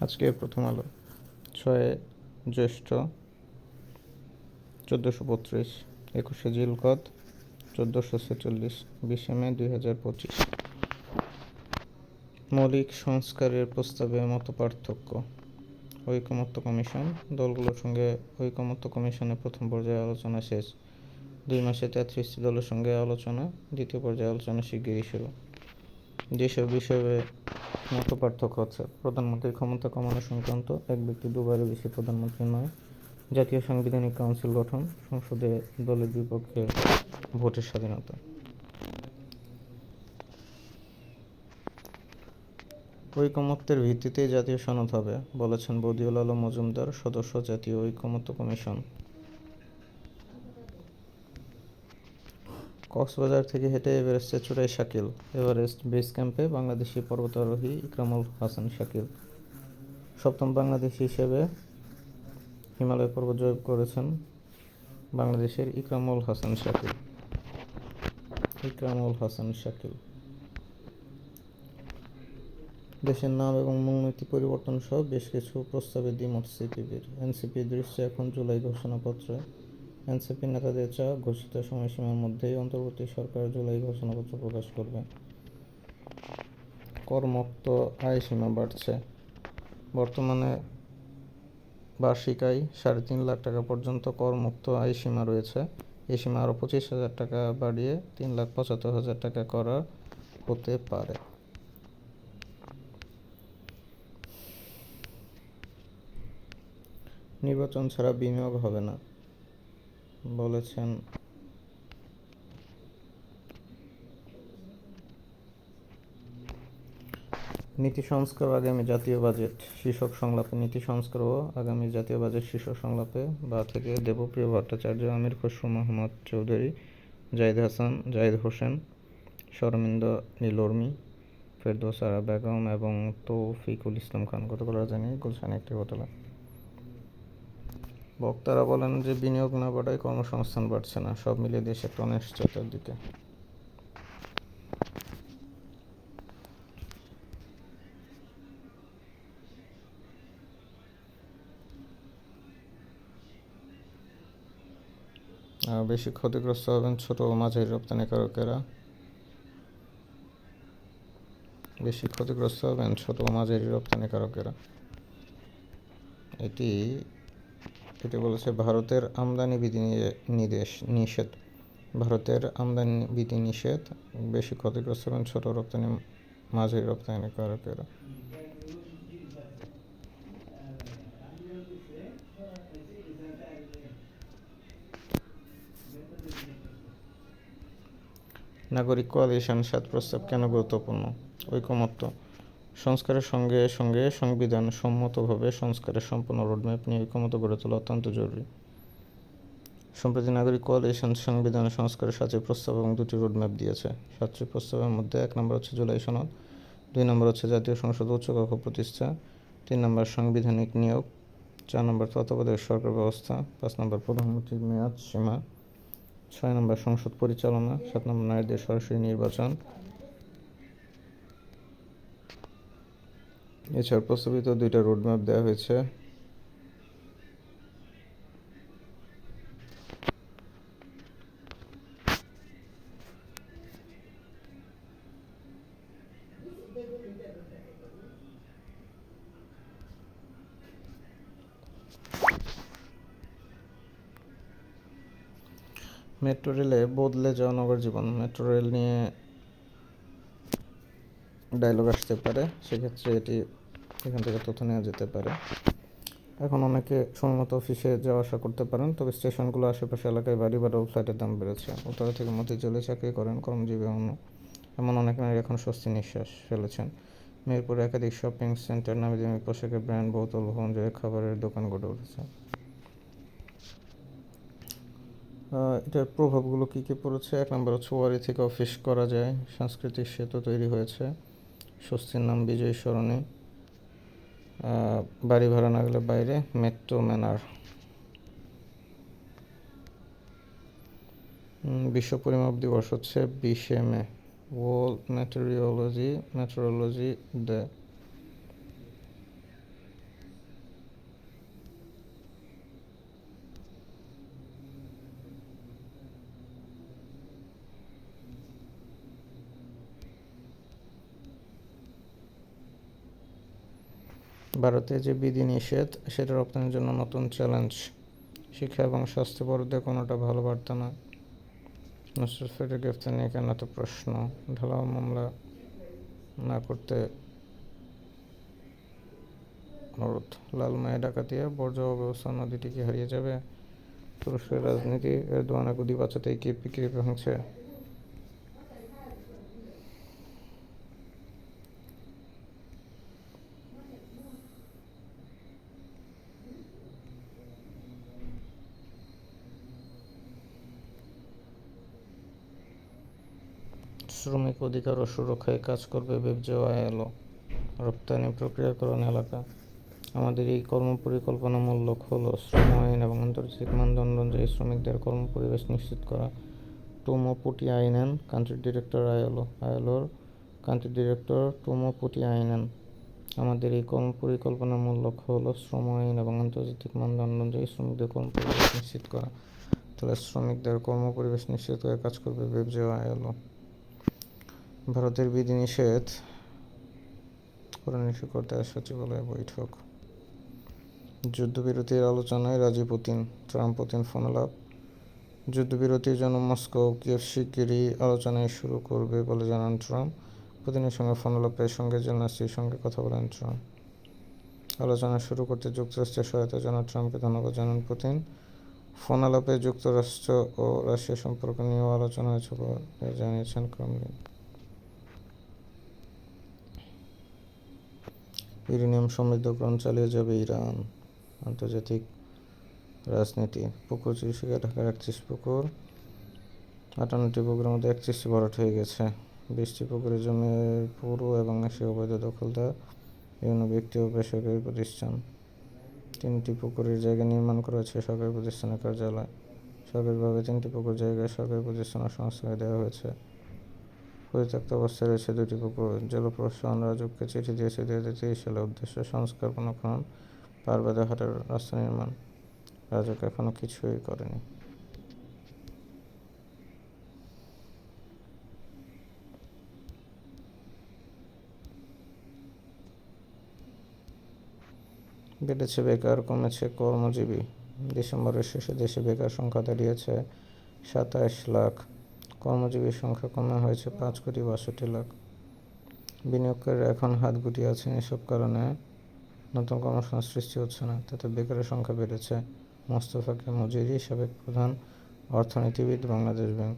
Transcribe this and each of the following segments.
আজকে প্রথম আলো 6 জ্যৈষ্ঠ 1432, 21 জিলকদ 1446, 20 মে 2025। মৌলিক সংস্কারের প্রস্তাবে মতপার্থক্য। ঐকমত্য কমিশন। দলগুলোর সঙ্গে ঐকমত্য কমিশনের প্রথম পর্যায়ে আলোচনা শেষ। 2 মাসে 33টি দলের সঙ্গে আলোচনা। দ্বিতীয় পর্যায়ে আলোচনা শিগগিরই শুরু। যেসব বিষয়ে মতপার্থক্য হচ্ছে: প্রধানমন্ত্রীর ক্ষমতা কমানো সংক্রান্ত, এক ব্যক্তি দুবারের বেশি প্রধানমন্ত্রী নয়, জাতীয় সাংবিধানিক কাউন্সিল গঠন, সংসদে দলের বিপক্ষে ভোটের স্বাধীনতা। ঐকমত্যের ভিত্তিতেই জাতীয় সনদ হবে, বলেছেন বদিউল আলম মজুমদার, সদস্য জাতীয় ঐকমত্য কমিশন। কক্সবাজার থেকে হেঁটে এভারেস্টে চূড়ায় শাকিল। এভারেস্ট বেস ক্যাম্পে বাংলাদেশি পর্বতারোহী ইকরামুল হাসান শাকিল 7ম বাংলাদেশি হিসেবে হিমালয় পর্বত জয় করেছেন বাংলাদেশের ইকরামুল হাসান শাকিল। দেশের নাম এবং মূলনীতি পরিবর্তন সহ বেশ কিছু প্রস্তাবে দ্বিমত সিপিবির। এনসিপির দৃষ্টি এখন জুলাই ঘোষণাপত্রে। এনসিপি নেতাদের চা, ঘোষিত সময়সীমার মধ্যেই অন্তর্বর্তী সরকার জুলাই ঘোষণাপত্র প্রকাশ করবে। করমুক্ত আয় সীমা বাড়ছে। বর্তমানে বার্ষিক আয় 3.5 লাখ টাকা পর্যন্ত করমুক্ত আয় সীমা রয়েছে। এই সীমা আরও 25,000 টাকা বাড়িয়ে 3,75,000 টাকা করা হতে পারে। নির্বাচন ছাড়া বিনিয়োগ হবে না, বলেছেন নীতি সংস্কার আগামী জাতীয় বাজেট শীর্ষক সংলাপে। নীতি সংস্কার ও আগামী জাতীয় বাজেট শীর্ষক সংলাপে বা থেকে দেবপ্রিয় ভট্টাচার্য, আমির খসরু মোহাম্মদ চৌধুরী, জাহিদ হোসেন, শরমিন্দা নীলর্মী, ফেরদৌস আরা বেগম এবং তৌফিকুল ইসলাম খান গতকাল রাজধানীর গুলশানে একটি হোটেলে। বক্তারা বলেন যে বিনিয়োগ না বাড়ায় কর্মসংস্থান বাড়ছে না, সব মিলিয়ে দেশ একটা অনিশ্চয়তার দিকে। বেশি ক্ষতিগ্রস্ত হবেন ছোট ও মাঝারি রপ্তানিকারকেরা। এটি বলেছে ভারতের আমদানি বিধি নিষেধ। বেশি ক্ষতিগ্রস্ত হবেন ছোট মাঝারি রপ্তানিকারকেরা। নাগরিক কোয়ালিশন 7 প্রস্তাব কেন গুরুত্বপূর্ণ? ঐকমত্য। সংস্কারের সঙ্গে সঙ্গে সংবিধান সম্মতভাবে সংস্কারের সম্পূর্ণ রোডম্যাপ নিয়ে ঐকমত্য গড়ে তোলা অত্যন্ত জরুরি। সম্প্রতি নাগরিক কোয়ালিশন সংবিধানের সংস্কারের 7টি প্রস্তাব এবং 2টি রোডম্যাপ দিয়েছে। 7টি প্রস্তাবের মধ্যে 1 নম্বর হচ্ছে জুলাই সনদ, 2 নম্বর হচ্ছে জাতীয় সংসদ উচ্চকক্ষ প্রতিষ্ঠা, 3 নম্বর সাংবিধানিক নিয়োগ, 4 নম্বর তত্ত্বাবধায়ক সরকার ব্যবস্থা, 5 নম্বর প্রধানমন্ত্রীর মেয়াদ সীমা, 6 নম্বর সংসদ পরিচালনা, 7 নম্বর নারীদের সরাসরি নির্বাচন। এছাড়া প্রস্তাবিত 2টা রোডম্যাপ দেওয়া হয়েছে। মেট্রো রেলে বদলে যাওয়া নগর জীবন। মেট্রো রেল নিয়ে ডায়লগ আসতে পারে, সেক্ষেত্রে এখান থেকে তথ্য নেওয়া যেতে পারে। এখন অনেকে সময়মতো অফিসে যাওয়া আসা করতে পারেন, তবে স্টেশনগুলো আশেপাশে এলাকায় বাড়ি ভাড়া ও ফ্ল্যাটের দাম বেড়েছে। উত্তরা থেকে মতিঝিলে চাকরি করেন কর্মজীবী এমন অনেক নারী এখন স্বস্তি নিঃশ্বাস ফেলেছেন। মিরপুরে একাধিক শপিং সেন্টার, নামি দামি পোশাকের ব্র্যান্ড, বহুতল ভবন, খাবারের দোকান গড়ে উঠেছে। এটার প্রভাবগুলো কী কী পড়েছে? 1 নম্বর হচ্ছে ওয়ারি থেকে অফিস করা যায়, সাংস্কৃতিক সেতু তৈরি হয়েছে, স্বস্তির নাম বিজয়ী সরণি, বাড়ি ভাড়া না গেলে বাইরে, মেট্রো ম্যানার। বিশ্ব পরিমাপ দিবস হচ্ছে 20 মে, ওয়ার্ল্ড মেট্রোলজি ডে। ভারতে যে বিধিনিষেধ সেটা রপ্তানির জন্য নতুন চ্যালেঞ্জ। শিক্ষা এবং স্বাস্থ্য বরাদ্দে কোনোটা ভালো বার্তা না। নুসরাত ফরিদের গ্রেফতার নিয়ে কেন এত প্রশ্ন? ঢালাও মামলা না করতে অনুরোধ। লালমাই ডাকাতিয়া বর্জ্য অব্যবস্থা, নদীটি কি হারিয়ে যাবে? তুরস্কের রাজনীতি, এরদোয়ানের গদি বাঁচাতেই কি বিক্রি ভাঙছে? শ্রমিক অধিকার ও সুরক্ষায় কাজ করবে বেবজেও আইএলও। রপ্তানি প্রক্রিয়াকরণ এলাকা। আমাদের এই কর্মপরিকল্পনা মূল লক্ষ্য হল শ্রম আইন এবং আন্তর্জাতিক মানদণ্ড অনুযায়ী শ্রমিকদের কর্মপরিবেশ নিশ্চিত করা। টুমো পুটিয়াইনেন, কান্ট্রি ডিরেক্টর আইএলওর কান্ট্রি ডিরেক্টর টুমো পুটিয়াইনেন। আমাদের এই কর্মপরিকল্পনার মূল লক্ষ্য হল শ্রম আইন এবং আন্তর্জাতিক মানদণ্ড অনুযায়ী শ্রমিকদের কর্মপরিবেশ নিশ্চিত করা। তাহলে শ্রমিকদের কর্মপরিবেশ নিশ্চিত করে কাজ করবে বেবজেও আইএলও। ভারতের বিধিনিষেধ করতে সচিবালয়ে বৈঠক। যুদ্ধবিরতির আলোচনায় রাজি পুতিন, পুতিন ফোনালাপ। যুদ্ধবিরতির জন্য মস্কো কিয়েভ শিগগিরই আলোচনায় শুরু করবে বলে জানান ট্রাম্প। পুতিনের সঙ্গে ফোনালাপের সঙ্গে জেলনাসির সঙ্গে কথা বলেন ট্রাম্প। আলোচনা শুরু করতে যুক্তরাষ্ট্রের সহায়তা জানান ট্রাম্পকে ধন্যবাদ জানান পুতিন। ফোনালাপে যুক্তরাষ্ট্র ও রাশিয়া সম্পর্ক নিয়েও আলোচনা হয়েছে বলে জানিয়েছেন ক্রেমলিন। ইউরেনিয়াম সমৃদ্ধকরণ চালিয়ে যাবে ইরান। আন্তর্জাতিক রাজনীতি। পুকুর চিকিৎসা ঢাকার 31 পুকুর, 58টি পুকুরের মধ্যে 31টি ভরাট হয়ে গেছে। 20টি পুকুরের জমির পুরো এবং সে অবৈধ দখলদার বিভিন্ন ব্যক্তি ও বেসরকারি প্রতিষ্ঠান। 3টি পুকুরের জায়গায় নির্মাণ করা হয়েছে সরকারি প্রতিষ্ঠানের কার্যালয়। সরকারিভাবে 3টি পুকুর জায়গায় সরকারি প্রতিষ্ঠান ও সংস্থাকে দেওয়া হয়েছে। পরিত্যক্ত অবস্থায় রয়েছে 2টি পুকুর। জলপ্রশাসন রাজুককে চিঠি দিয়েছে 2023 সালে। উদ্দেশ্য সংস্কার, পুনঃখনন, পার বেঁধে হাটের রাস্তা নির্মাণ। রাজুক এখনো কিছুই করেনি। বেড়েছে বেকার, কমেছে কর্মজীবী। ডিসেম্বরের শেষে দেশে বেকার সংখ্যা দাঁড়িয়েছে 27 লাখ। কর্মজীবীর সংখ্যা কমে হয়েছে 5,62,00,000। বিনিয়োগকারীরা এখন হাত গুটিয়ে আছেন। এসব কারণে নতুন কর্মসংস্থান সৃষ্টি হচ্ছে না। তাতে বেকারের সংখ্যা বেড়েছে। মোস্তফা কে মুজিরি, সাবেক প্রধান অর্থনীতিবিদ, বাংলাদেশ ব্যাংক।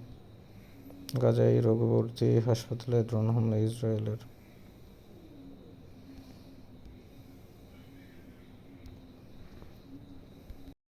গাজায় রোগভর্তি হাসপাতালে ড্রোন হামলা ইসরায়েলের।